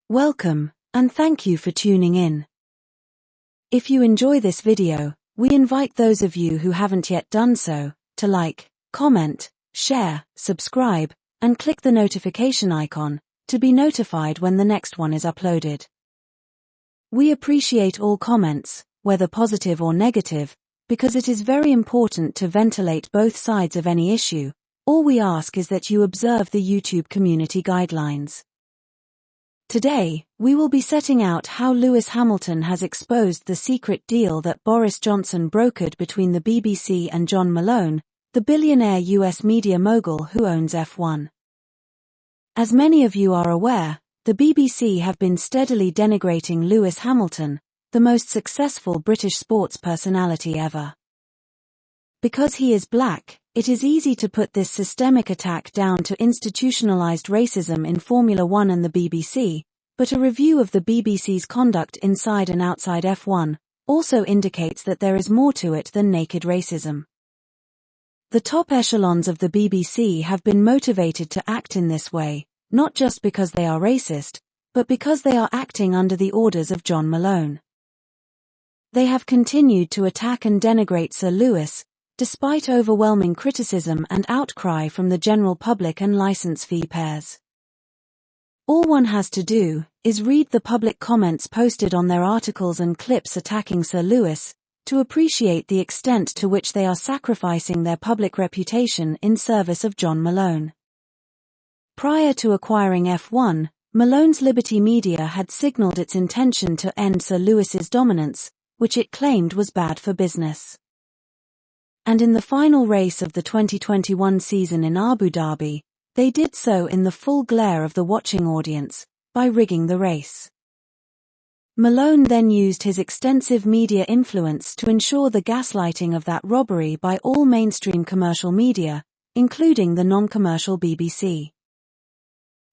Welcome, and thank you for tuning in. If you enjoy this video, we invite those of you who haven't yet done so, to like, comment, share, subscribe, and click the notification icon, to be notified when the next one is uploaded. We appreciate all comments, whether positive or negative, because it is very important to ventilate both sides of any issue. All we ask is that you observe the YouTube community guidelines. Today, we will be setting out how Lewis Hamilton has exposed the secret deal that Boris Johnson brokered between the BBC and John Malone, the billionaire US media mogul who owns F1. As many of you are aware, the BBC have been steadily denigrating Lewis Hamilton, the most successful British sports personality ever. Because he is black, it is easy to put this systemic attack down to institutionalized racism in Formula One and the BBC, but a review of the BBC's conduct inside and outside F1 also indicates that there is more to it than naked racism. The top echelons of the BBC have been motivated to act in this way, not just because they are racist, but because they are acting under the orders of John Malone. They have continued to attack and denigrate Sir Lewis, despite overwhelming criticism and outcry from the general public and license fee payers. All one has to do is read the public comments posted on their articles and clips attacking Sir Lewis, to appreciate the extent to which they are sacrificing their public reputation in service of John Malone. Prior to acquiring F1, Malone's Liberty Media had signaled its intention to end Sir Lewis's dominance, which it claimed was bad for business. And in the final race of the 2021 season in Abu Dhabi, they did so in the full glare of the watching audience, by rigging the race. Malone then used his extensive media influence to ensure the gaslighting of that robbery by all mainstream commercial media, including the non-commercial BBC.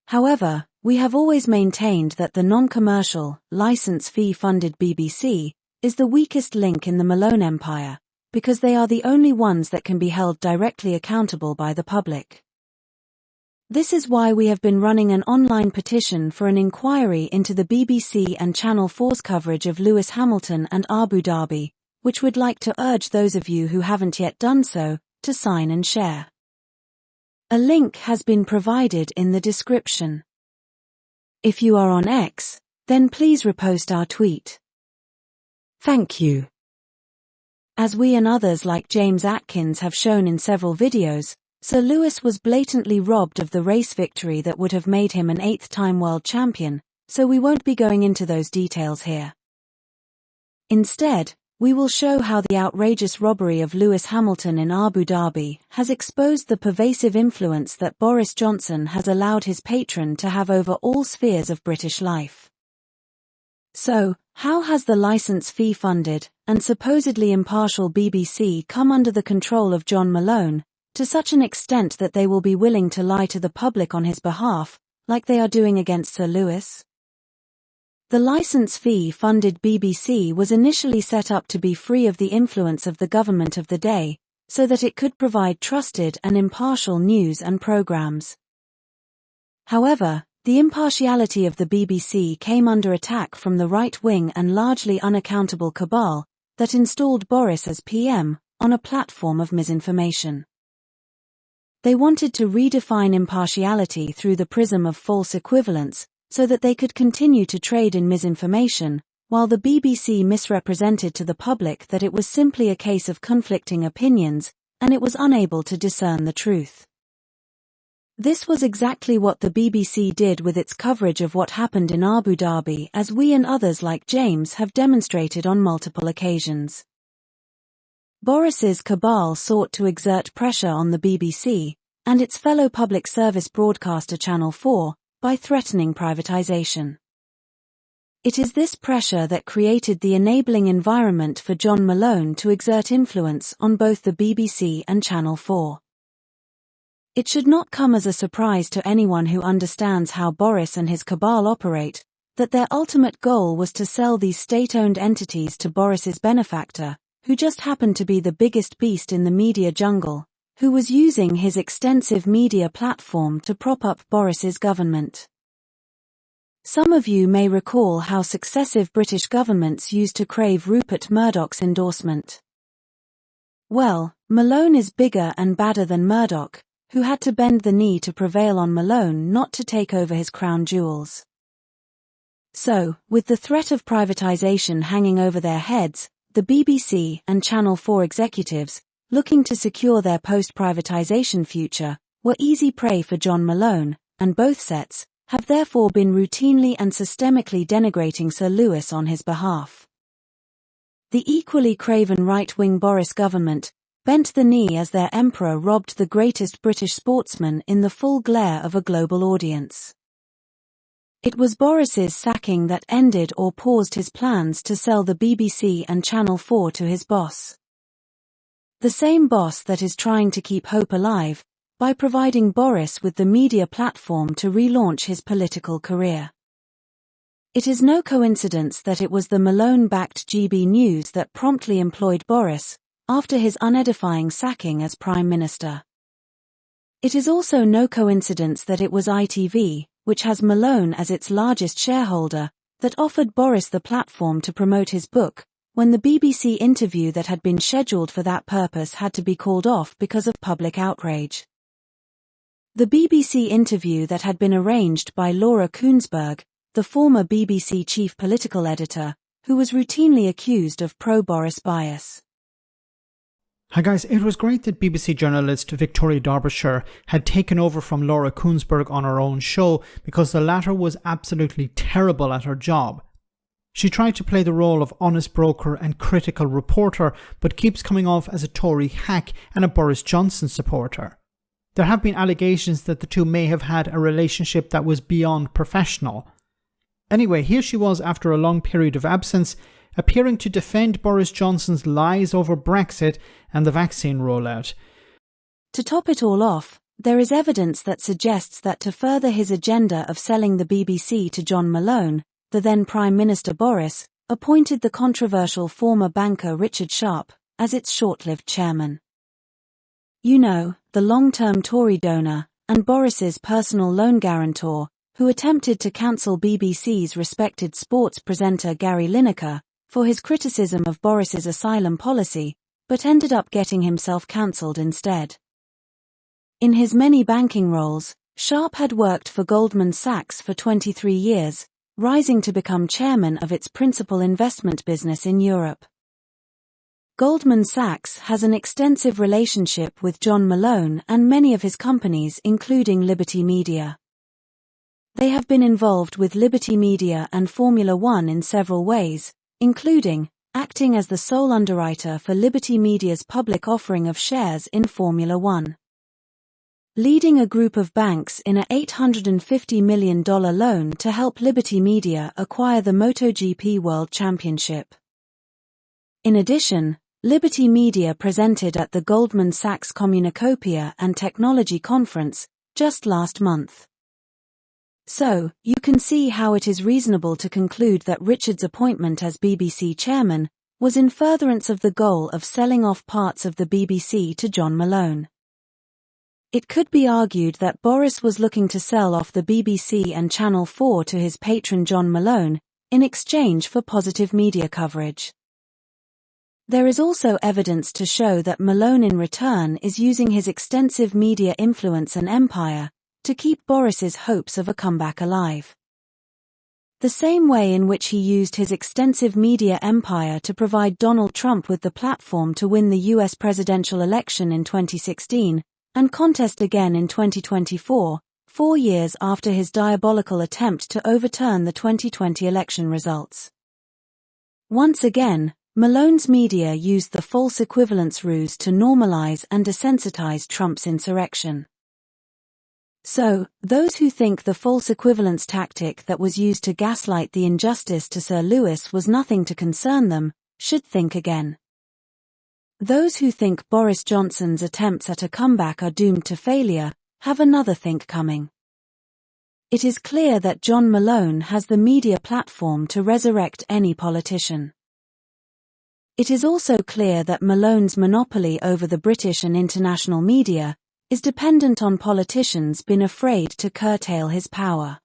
However, we have always maintained that the non-commercial, license fee-funded BBC is the weakest link in the Malone empire, because they are the only ones that can be held directly accountable by the public. This is why we have been running an online petition for an inquiry into the BBC and Channel 4's coverage of Lewis Hamilton and Abu Dhabi, which we'd like to urge those of you who haven't yet done so, to sign and share. A link has been provided in the description. If you are on X, then please repost our tweet. Thank you. As we and others like James Atkins have shown in several videos, Sir Lewis was blatantly robbed of the race victory that would have made him an 8th-time world champion, so we won't be going into those details here. Instead, we will show how the outrageous robbery of Lewis Hamilton in Abu Dhabi has exposed the pervasive influence that Boris Johnson has allowed his patron to have over all spheres of British life. So, how has the license fee-funded and supposedly impartial BBC come under the control of John Malone, to such an extent that they will be willing to lie to the public on his behalf, like they are doing against Sir Lewis? The license fee-funded BBC was initially set up to be free of the influence of the government of the day, so that it could provide trusted and impartial news and programmes. However, the impartiality of the BBC came under attack from the right-wing and largely unaccountable cabal that installed Boris as PM, on a platform of misinformation. They wanted to redefine impartiality through the prism of false equivalence, so that they could continue to trade in misinformation, while the BBC misrepresented to the public that it was simply a case of conflicting opinions, and it was unable to discern the truth. This was exactly what the BBC did with its coverage of what happened in Abu Dhabi, as we and others like James have demonstrated on multiple occasions. Boris's cabal sought to exert pressure on the BBC, and its fellow public service broadcaster Channel 4, by threatening privatization. It is this pressure that created the enabling environment for John Malone to exert influence on both the BBC and Channel 4. It should not come as a surprise to anyone who understands how Boris and his cabal operate, that their ultimate goal was to sell these state-owned entities to Boris's benefactor, who just happened to be the biggest beast in the media jungle, who was using his extensive media platform to prop up Boris's government. Some of you may recall how successive British governments used to crave Rupert Murdoch's endorsement. Well, Malone is bigger and badder than Murdoch, who had to bend the knee to prevail on Malone not to take over his crown jewels. So, with the threat of privatization hanging over their heads, the BBC and Channel 4 executives, looking to secure their post-privatization future, were easy prey for John Malone, and both sets have therefore been routinely and systemically denigrating Sir Lewis on his behalf. The equally craven right-wing Boris government bent the knee as their emperor robbed the greatest British sportsman in the full glare of a global audience. It was Boris's sacking that ended or paused his plans to sell the BBC and Channel 4 to his boss. The same boss that is trying to keep hope alive by providing Boris with the media platform to relaunch his political career. It is no coincidence that it was the Malone-backed GB News that promptly employed Boris after his unedifying sacking as Prime Minister. It is also no coincidence that it was ITV, which has Malone as its largest shareholder, that offered Boris the platform to promote his book, when the BBC interview that had been scheduled for that purpose had to be called off because of public outrage. The BBC interview that had been arranged by Laura Kuenssberg, the former BBC chief political editor, who was routinely accused of pro-Boris bias. Hi guys, it was great that BBC journalist Victoria Derbyshire had taken over from Laura Kuenssberg on her own show, because the latter was absolutely terrible at her job. She tried to play the role of honest broker and critical reporter, but keeps coming off as a Tory hack and a Boris Johnson supporter. There have been allegations that the two may have had a relationship that was beyond professional. Anyway, here she was after a long period of absence, appearing to defend Boris Johnson's lies over Brexit and the vaccine rollout. To top it all off, there is evidence that suggests that to further his agenda of selling the BBC to John Malone, the then Prime Minister Boris appointed the controversial former banker Richard Sharp as its short-lived chairman. You know, the long-term Tory donor and Boris's personal loan guarantor, who attempted to cancel BBC's respected sports presenter Gary Lineker for his criticism of Boris's asylum policy, but ended up getting himself cancelled instead. In his many banking roles, Sharp had worked for Goldman Sachs for 23 years, rising to become chairman of its principal investment business in Europe. Goldman Sachs has an extensive relationship with John Malone and many of his companies, including Liberty Media. They have been involved with Liberty Media and Formula One in several ways, including acting as the sole underwriter for Liberty Media's public offering of shares in Formula One. Leading a group of banks in a $850 million loan to help Liberty Media acquire the MotoGP World Championship. In addition, Liberty Media presented at the Goldman Sachs Communacopia and Technology Conference just last month. So, you can see how it is reasonable to conclude that Richard's appointment as BBC chairman was in furtherance of the goal of selling off parts of the BBC to John Malone. It could be argued that Boris was looking to sell off the BBC and Channel 4 to his patron John Malone in exchange for positive media coverage. There is also evidence to show that Malone in return is using his extensive media influence and empire to keep Boris's hopes of a comeback alive. The same way in which he used his extensive media empire to provide Donald Trump with the platform to win the US presidential election in 2016, and contest again in 2024, 4 years after his diabolical attempt to overturn the 2020 election results. Once again, Malone's media used the false equivalence ruse to normalize and desensitize Trump's insurrection. So, those who think the false equivalence tactic that was used to gaslight the injustice to Sir Lewis was nothing to concern them, should think again. Those who think Boris Johnson's attempts at a comeback are doomed to failure, have another think coming. It is clear that John Malone has the media platform to resurrect any politician. It is also clear that Malone's monopoly over the British and international media is dependent on politicians being afraid to curtail his power.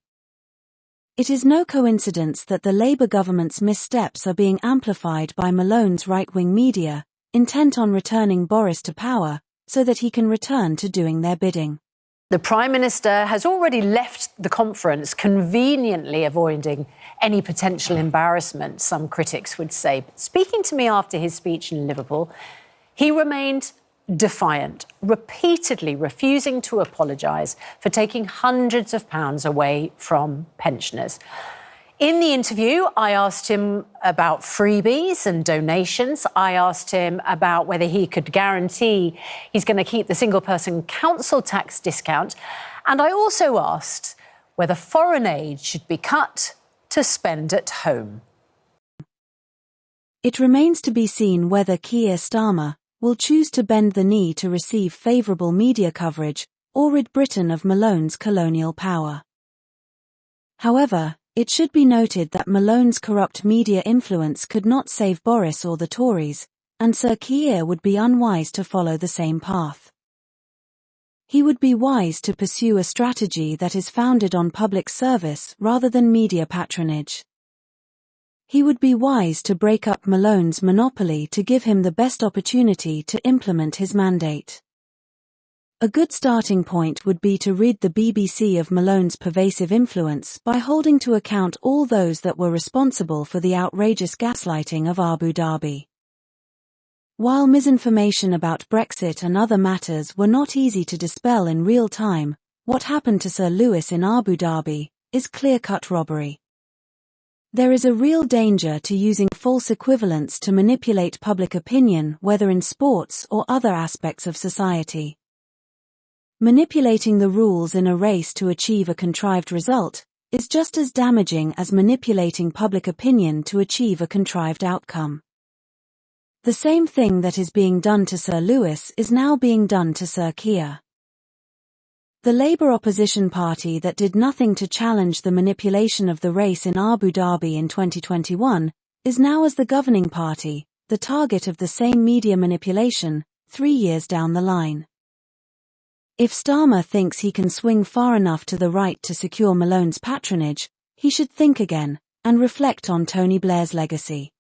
It is no coincidence that the Labour government's missteps are being amplified by Malone's right-wing media, intent on returning Boris to power so that he can return to doing their bidding. The Prime Minister has already left the conference, conveniently avoiding any potential embarrassment, some critics would say. But speaking to me after his speech in Liverpool, he remained defiant, repeatedly refusing to apologise for taking hundreds of pounds away from pensioners. In the interview, I asked him about freebies and donations. I asked him about whether he could guarantee he's going to keep the single-person council tax discount. And I also asked whether foreign aid should be cut to spend at home. It remains to be seen whether Keir Starmer will choose to bend the knee to receive favourable media coverage or rid Britain of Malone's colonial power. However, it should be noted that Malone's corrupt media influence could not save Boris or the Tories, and Sir Keir would be unwise to follow the same path. He would be wise to pursue a strategy that is founded on public service rather than media patronage. He would be wise to break up Malone's monopoly to give him the best opportunity to implement his mandate. A good starting point would be to rid the BBC of Malone's pervasive influence by holding to account all those that were responsible for the outrageous gaslighting of Abu Dhabi. While misinformation about Brexit and other matters were not easy to dispel in real time, what happened to Sir Lewis in Abu Dhabi is clear-cut robbery. There is a real danger to using false equivalents to manipulate public opinion, whether in sports or other aspects of society. Manipulating the rules in a race to achieve a contrived result is just as damaging as manipulating public opinion to achieve a contrived outcome. The same thing that is being done to Sir Lewis is now being done to Sir Keir. The Labour opposition party that did nothing to challenge the manipulation of the race in Abu Dhabi in 2021 is now, as the governing party, the target of the same media manipulation 3 years down the line. If Starmer thinks he can swing far enough to the right to secure Malone's patronage, he should think again and reflect on Tony Blair's legacy.